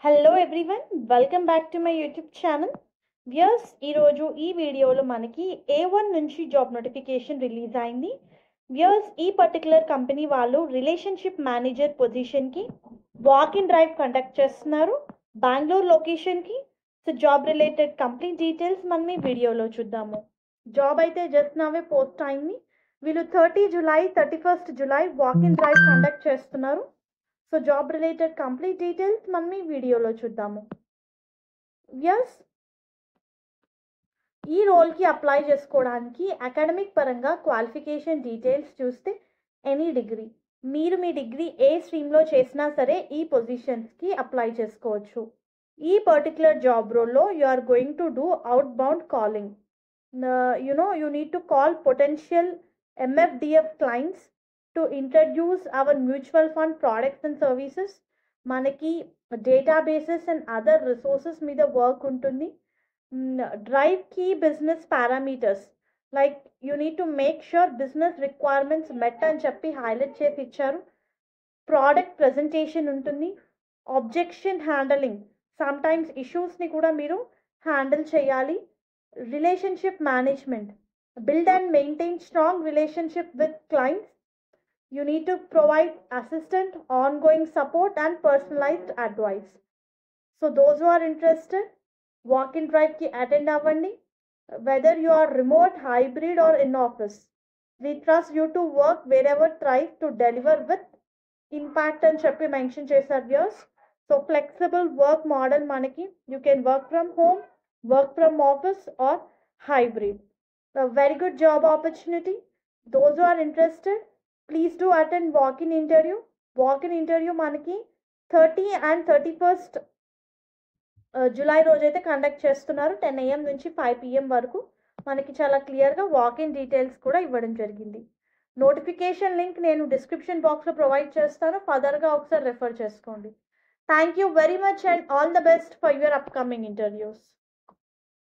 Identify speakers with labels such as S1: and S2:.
S1: Hello everyone, welcome back to my YouTube channel. Viewers, ఈరోజు ఈ వీడియోలో మనకి A1 నుంచి జాబ్ నోటిఫికేషన్ రిలీజ్ అయింది. వ్యూయర్స్, ఈ పర్టికులర్ కంపెనీ వాళ్ళు రిలేషన్షిప్ మేనేజర్ పొజిషన్కి వాక్ ఇన్ డ్రైవ్ కండక్ట్ చేస్తున్నారు బెంగళూరు లొకేషన్కి. So job related complete details మనం ఈ వీడియోలో చూద్దాము. జాబ్ అయితే జస్ట్ నావే పోస్ట్ అయింది. వీళ్ళు 30 July 31 July walk in drive conduct చేస్తున్నారు. So job related complete details మనం ఈ వీడియోలో చూద్దాము. ఎస్, ఈ రోల్కి అప్లై చేసుకోవడానికి అకాడమిక్ పరంగా క్వాలిఫికేషన్ డీటెయిల్స్ చూస్తే ఎనీ డిగ్రీ, మీరు మీ డిగ్రీ ఏ స్ట్రీమ్లో చేసినా సరే ఈ పొజిషన్స్కి అప్లై చేసుకోవచ్చు. ఈ పర్టికులర్ జాబ్ రోల్లో you are going to do out bound calling. You need to call potential MFDF clients to introduce our mutual fund products and services. మనకి databases and other resources మీద work ఉంటుంది. Drive key business parameters like you need to make sure business requirements met అని చెప్పి highlight చేసి ఇచ్చారు. Product presentation ఉంటుంది. Objection handling, sometimes ఇష్యూస్ని కూడా మీరు హ్యాండిల్ చేయాలి. Relationship management, build and maintain strong relationship with clients. You need to provide assistant, ongoing support and personalized advice. So those who are interested, walk in drive ki attend avandi, whether you are remote, hybrid or in office. We trust you to work wherever thrive to deliver with impact and చెప్పి mention చేశారు viewers. So flexible work model మనకి, you can work from home, work from office or hybrid. A very good job opportunity. Those who are interested, please do attend walk-in interview. Walk-in interview మనకి 30 and 31st July రోజైతే conduct చేస్తున్నారు. 10 AM నుంచి 5 PM వరకు మనకి చాలా క్లియర్గా walk-in details కూడా ఇవ్వడం జరిగింది. నోటిఫికేషన్ లింక్ నేను డిస్క్రిప్షన్ బాక్స్లో ప్రొవైడ్ చేస్తాను, ఫర్దర్గా ఒకసారి రెఫర్ చేసుకోండి. Thank you very much and all the best for your upcoming interviews.